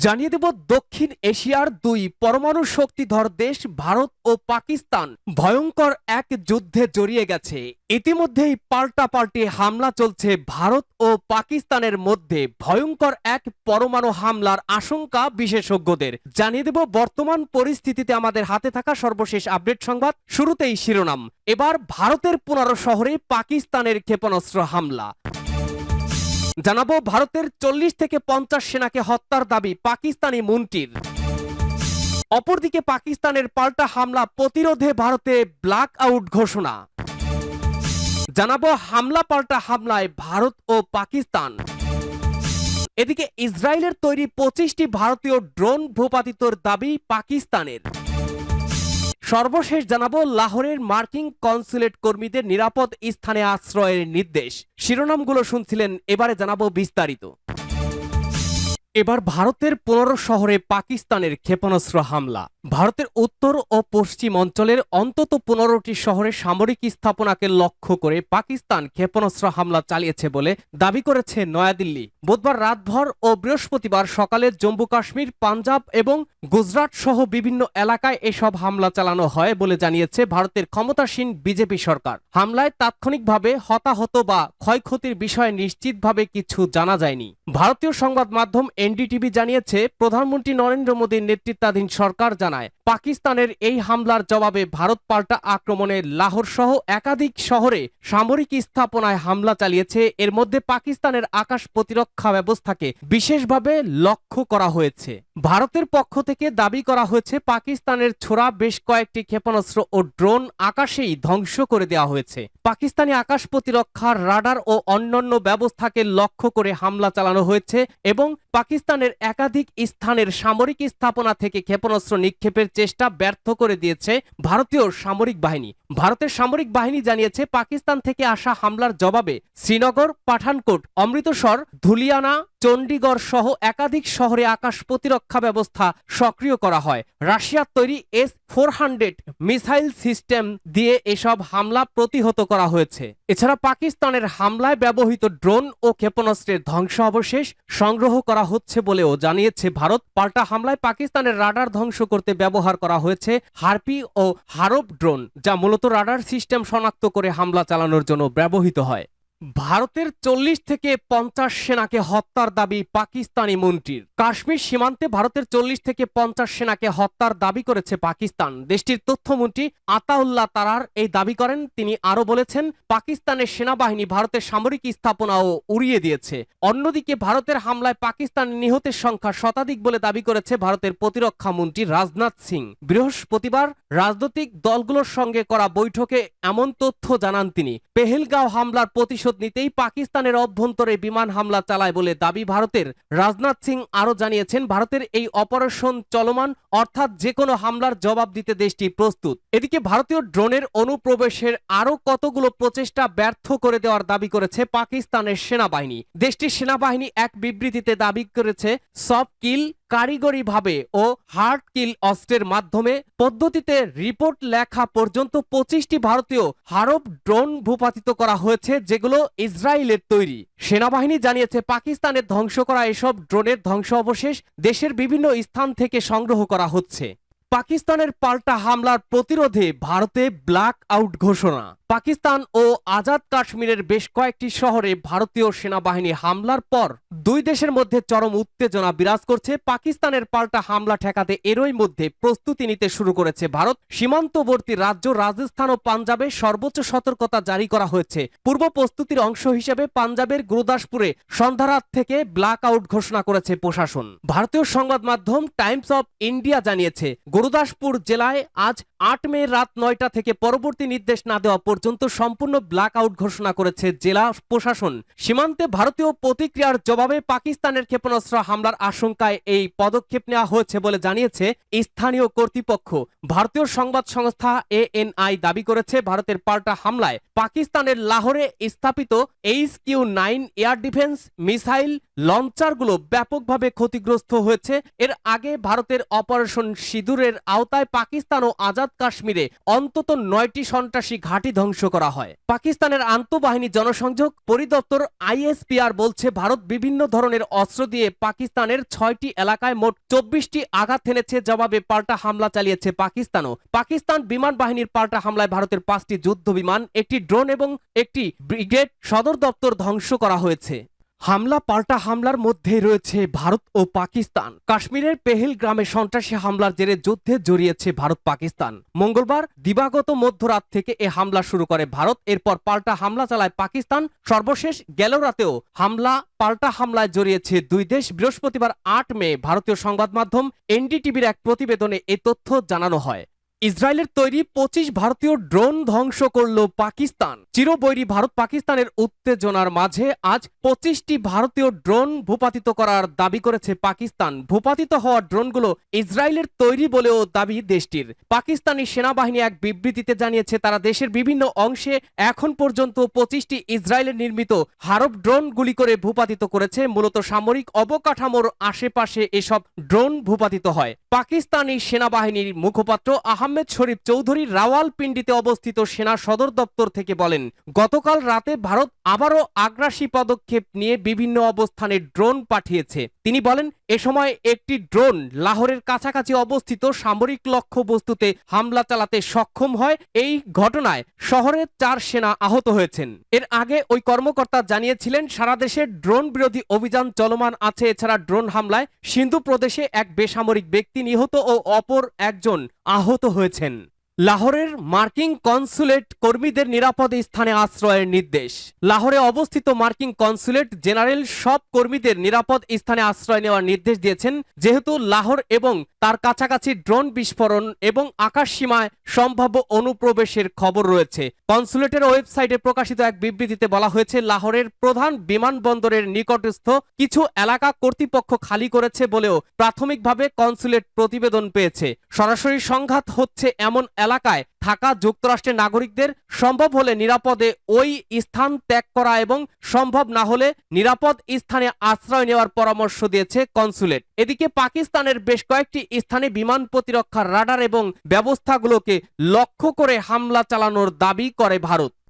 জানিয়ে দেব দক্ষিণ এশিয়ার দুই পরমাণু শক্তিধর দেশ ভারত ও পাকিস্তান ভয়ঙ্কর এক যুদ্ধে জড়িয়ে গেছে। ইতিমধ্যেই পাল্টাপাল্টি হামলা চলছে ভারত ও পাকিস্তানের মধ্যে। ভয়ঙ্কর এক পরমাণু হামলার আশঙ্কা বিশেষজ্ঞদের। জানিয়ে দেব বর্তমান পরিস্থিতিতে আমাদের হাতে থাকা সর্বশেষ আপডেট সংবাদ। শুরুতেই শিরোনাম। এবার ভারতের 15 শহরে পাকিস্তানের ক্ষেপণাস্ত্র হামলা। জানাবো ভারতের 40 থেকে 50 সেনাকে হত্যার দাবি পাকিস্তানি মন্ত্রীর। অপরদিকে পাকিস্তানের পাল্টা হামলা প্রতিরোধে ভারতে ব্ল্যাক আউট ঘোষণা। জানাবো হামলা পাল্টা হামলায় ভারত ও পাকিস্তান। এদিকে ইসরায়েলের তৈরি 25টি ভারতীয় ড্রোন ভূপাতিতর দাবি পাকিস্তানের। সর্বশেষ জানাবো লাহোরের মার্কিন কনসুলেট কর্মীদের নিরাপদ স্থানে আশ্রয়ের নির্দেশ। শিরোনামগুলো শুনছিলেন, এবারে জানাবো বিস্তারিত। এবার ভারতের 15 শহরে পাকিস্তানের ক্ষেপণাস্ত্র হামলা। ভারতের উত্তর ও পশ্চিম অঞ্চলের অন্তত 15টি শহরে সামরিক স্থাপনাকে লক্ষ্য করে পাকিস্তান ক্ষেপণাস্ত্র হামলা চালিয়েছে বলে দাবি করেছে নয়াদিল্লি। বুধবার রাতভর ও বৃহস্পতিবার সকালে জম্মু কাশ্মীর, পাঞ্জাব এবং গুজরাট সহ বিভিন্ন এলাকায় এসব হামলা চালানো হয় বলে জানিয়েছে ভারতের ক্ষমতাসীন বিজেপি সরকার। হামলায় তাৎক্ষণিকভাবে হতাহত বা ক্ষয়ক্ষতির বিষয়ে নিশ্চিতভাবে কিছু জানা যায়নি। ভারতীয় সংবাদ মাধ্যম এনডিটিভি জানিয়েছে প্রধানমন্ত্রী নরেন্দ্র মোদীর নেতৃত্বাধীন সরকার জানায় পাকিস্তানের এই হামলার জবাবে ভারত পাল্টা আক্রমণে লাহোর সহ একাধিক শহরে সামরিক স্থাপনায় হামলা চালিয়েছে। এর মধ্যে পাকিস্তানের আকাশ প্রতিরক্ষা ব্যবস্থাকে বিশেষভাবে লক্ষ্য করা হয়েছে। ভারতের পক্ষ থেকে দাবি করা হয়েছে পাকিস্তানের ছোড়া বেশ কয়েকটি ক্ষেপণাস্ত্র ও ড্রোন আকাশেই ধ্বংস করে দেওয়া হয়েছে। পাকিস্তানি আকাশ প্রতিরক্ষার রাডার ও অন্যান্য ব্যবস্থাকে লক্ষ্য করে হামলা চালানো হয়েছে এবং পাকিস্তানের একাধিক স্থানের সামরিক স্থাপনা থেকে ক্ষেপণাস্ত্র নিক্ষেপের চেষ্টা ব্যর্থ করে দিয়েছে ভারতীয় সামরিক বাহিনী। ভারতের সামরিক বাহিনী জানিয়েছে পাকিস্তান থেকে আসা হামলার জবাবে শ্রীনগর, পাঠানকোট, অমৃতসর, ধুলিয়ানা, চণ্ডীগড় সহ একাধিক শহরে আকাশ প্রতিরক্ষা ব্যবস্থা সক্রিয় করা হয়। রাশিয়ার তৈরি S-400 মিসাইল সিস্টেম দিয়ে এসব হামলা প্রতিহত করা হয়েছে। এছাড়া পাকিস্তানের হামলায় ব্যবহৃত ড্রোন ও ক্ষেপণাস্ত্রের ধ্বংসাবশেষ সংগ্রহ করা হচ্ছে বলেও জানিয়েছে ভারত। পাল্টা হামলায় পাকিস্তানের রাডার ধ্বংস করতে ব্যবহার করা হয়েছে হার্পি ও হারপ ড্রোন, যা মূলত রাডার সিস্টেম শনাক্ত করে হামলা চালানোর জন্য ব্যবহৃত হয়। ভারতের 40 থেকে 50 সেনাকে হত্যার দাবি পাকিস্তানি মন্ত্রীর। কাশ্মীর সীমান্তে ভারতের 40 থেকে 50 সেনাকে হত্যার দাবি করেছে পাকিস্তান। দেশটির তথ্যমন্ত্রী আতাউল্লাহ তারার এই দাবি করেন। তিনি আরো বলেছেন, পাকিস্তানের সেনাবাহিনী ভারতের সামরিক স্থাপনাও উড়িয়ে দিয়েছে। অন্যদিকে ভারতের হামলায় পাকিস্তানের নিহতের সংখ্যা শতাধিক বলে দাবি করেছে ভারতের প্রতিরক্ষা মন্ত্রী রাজনাথ সিং। বৃহস্পতিবার রাজনৈতিক দলগুলোর সঙ্গে করা বৈঠকে এমন তথ্য জানান তিনি। পেহেলগাঁও হামলার প্রতিশোধ নিতেই পাকিস্তানের অভ্যন্তরে বিমান হামলা চালায় বলে দাবি ভারতের। রাজনাথ সিং আরো জানিয়েছেন, ভারতের এই অপারেশন চলমান, অর্থাৎ যে কোনো হামলার জবাব দিতে দেশটি প্রস্তুত। এদিকে ভারতীয় ড্রোনের অনুপ্রবেশের আরো কতগুলো প্রচেষ্টা ব্যর্থ করে দেওয়ার দাবি করেছে পাকিস্তানের সেনাবাহিনী। দেশটির সেনাবাহিনী এক বিবৃতিতে দাবি করেছে, সফট কিল কারিগরিভাবে ও হার্ড কিল অস্ত্রের মাধ্যমে পদ্ধতিতে রিপোর্ট লেখা পর্যন্ত 25টি ভারতীয় হারপ ড্রোন ভূপাতিত করা হয়েছে, যেগুলো ইসরায়েলের তৈরি। সেনাবাহিনী জানিয়েছে পাকিস্তানের ধ্বংস করা এসব ড্রোনের ধ্বংস অবশেষ দেশের বিভিন্ন স্থান থেকে সংগ্রহ করা হচ্ছে। পাকিস্তানের পাল্টা হামলার প্রতিরোধে ভারতে ব্ল্যাক আউট ঘোষণা। পাকিস্তান ও আজাদ কাশ্মীরের বেশ কয়েকটি শহরে ভারতীয় সেনাবাহিনী হামলার পর দুই দেশের মধ্যে চরম উত্তেজনা বিরাজ করছে। পাকিস্তানের পাল্টা হামলা ঠেকাতে এরই মধ্যে প্রস্তুতি নিতে শুরু করেছে ভারত। সীমান্তবর্তী রাজ্য রাজস্থান ও পাঞ্জাবে সর্বোচ্চ সতর্কতা জারি করা হয়েছে। পূর্ব প্রস্তুতির অংশ হিসেবে পাঞ্জাবের গুরুদাসপুরে সন্ধ্যারাত থেকে ব্ল্যাক আউট ঘোষণা করেছে প্রশাসন। ভারতীয় সংবাদ মাধ্যম টাইমস অফ ইন্ডিয়া জানিয়েছে, গুরুদাসপুর জেলায় আজ 8 মে রাত 9টা থেকে পরবর্তী নির্দেশ না দেওয়া পর্যন্ত সম্পূর্ণ ব্ল্যাক আউট ঘোষণা করেছে জেলা প্রশাসন। সীমান্তে ভারতীয় প্রতিক্রিয়ার জবাবে পাকিস্তানের ক্ষেপণাস্ত্র হামলার আশঙ্কায় এই পদক্ষেপ নেওয়া হয়েছে বলে জানিয়েছে স্থানীয় কর্তৃপক্ষ। ভারতীয় সংবাদ সংস্থা ANI দাবি করেছে, ভারতের পাল্টা হামলায় পাকিস্তানের লাহোরে স্থাপিত HQ-9 এয়ার ডিফেন্স মিসাইল লঞ্চারগুলো ব্যাপকভাবে ক্ষতিগ্রস্ত হয়েছে। এর আগে ভারতের অপারেশন সিঁদুরের আওতায় পাকিস্তান ও আজাদ কাশ্মীরে অন্তত 9টি সন্ত্রাসী ঘাঁটি ধ্বংস করা হয়। পাকিস্তানের আন্তঃবাহিনী জনসংযোগ পরিদপ্তর ISPR বলছে, ভারত বিভিন্ন ধরনের অস্ত্র দিয়ে পাকিস্তানের 6টি এলাকায় মোট 24টি আঘাত হেনেছে। জবাবে পাল্টা হামলা চালিয়েছে পাকিস্তানও। পাকিস্তান বিমান বাহিনীর পাল্টা হামলায় ভারতের 5টি যুদ্ধ বিমান, একটি ড্রোন এবং একটি ব্রিগেড সদর দপ্তর ধ্বংস করা হয়েছে। হামলা পাল্টা হামলার মধ্যে রয়েছে ভারত ও পাকিস্তান। কাশ্মীরের পেহেলগ্রামে সন্ত্রাসী হামলার জেরে যুদ্ধে জড়িয়েছে ভারত পাকিস্তান। মঙ্গলবার দিবাগত মধ্যরাত থেকে এ হামলা শুরু করে ভারত, এরপর পাল্টা হামলা চালায় পাকিস্তান। সর্বশেষ গেল রাতেও পাল্টা হামলায় জড়িয়েছে দুই দেশ। বৃহস্পতিবার 8 মে ভারতীয় সংবাদ মাধ্যম NDTVর এক প্রতিবেদনে এই তথ্য জানানো হয়। ইসরায়েলের তৈরি 25 ভারতীয় ড্রোন ধ্বংস করল পাকিস্তান। চিরবৈরী ভারত পাকিস্তানের উত্তেজনার মাঝে আজ 25টি ভারতীয় ড্রোন ভূপাতিত করার দাবি করেছে পাকিস্তান। ভূপাতিত হওয়া ড্রোনগুলো ইসরায়েলের তৈরি বলেও দাবি দেশটির। পাকিস্তানি সেনাবাহিনী এক বিবৃতিতে জানিয়েছে, তারা দেশের বিভিন্ন অংশে এখন পর্যন্ত 25টি ইসরায়েলের নির্মিত হারব ড্রোন গুলি করে ভূপাতিত করেছে। মূলত সামরিক অবকাঠামোর আশেপাশে এসব ড্রোন ভূপাতিত হয়। পাকিস্তানি সেনাবাহিনীর মুখপাত্র আহমেদ শরীফ চৌধুরী রাওয়ালপিন্ডিতে অবস্থিত সেনা সদর দপ্তর থেকে বলেন, গতকাল রাতে ভারত আবারও আগ্রাসী পদক্ষেপ নিয়ে বিভিন্ন অবস্থানে ড্রোন পাঠিয়েছে। তিনি বলেন, এ সময় একটি ড্রোন লাহোরের কাছাকাছি অবস্থিত সামরিক লক্ষ্যবস্তুতে হামলা চালাতে সক্ষম হয়। এই ঘটনায় শহরের 4 সেনা আহত হয়েছেন। এর আগে ওই কর্মকর্তা জানিয়েছিলেন, সারা দেশে ড্রোন বিরোধী অভিযান চলমান আছে। এছাড়া ড্রোন হামলায় সিন্ধু প্রদেশে এক বেসামরিক ব্যক্তি নিহত ও অপর একজন আহত হয়েছেন। লাহোরের মার্কিন কনসুলেট কর্মীদের নিরাপদ স্থানে আশ্রয়ের নির্দেশ। লাহোরে অবস্থিত মার্কিন কনসুলেট জেনারেল সব কর্মীদের নিরাপদ স্থানে আশ্রয় নেওয়ার নির্দেশ দিয়েছেন, যেহেতু লাহোর এবং তার কাছাকাছি ড্রোন বিস্ফোরণ এবং আকাশসীমায় সম্ভাব্য অনুপ্রবেশের খবর রয়েছে। কনসুলেটের ওয়েবসাইটে প্রকাশিত এক বিবৃতিতে বলা হয়েছে, লাহোরের প্রধান বিমানবন্দরের নিকটস্থ কিছু এলাকা কর্তৃপক্ষ খালি করেছে বলেও প্রাথমিকভাবে কনসুলেট প্রতিবেদন পেয়েছে। সরাসরি সংঘাত হচ্ছে এমন এলাকায় থাকা যুক্তরাষ্ট্রের নাগরিকদের সম্ভব হলে নিরাপদে ওই স্থান ত্যাগ করা এবং সম্ভব না হলে নিরাপদ স্থানে আশ্রয় নেওয়ার পরামর্শ দিয়েছে কনসুলেট। এদিকে পাকিস্তানের বেশ কয়েকটি স্থানে বিমান প্রতিরক্ষার রাডার এবং ব্যবস্থাগুলোকে লক্ষ্য করে হামলা চালানোর দাবি করে ভারত।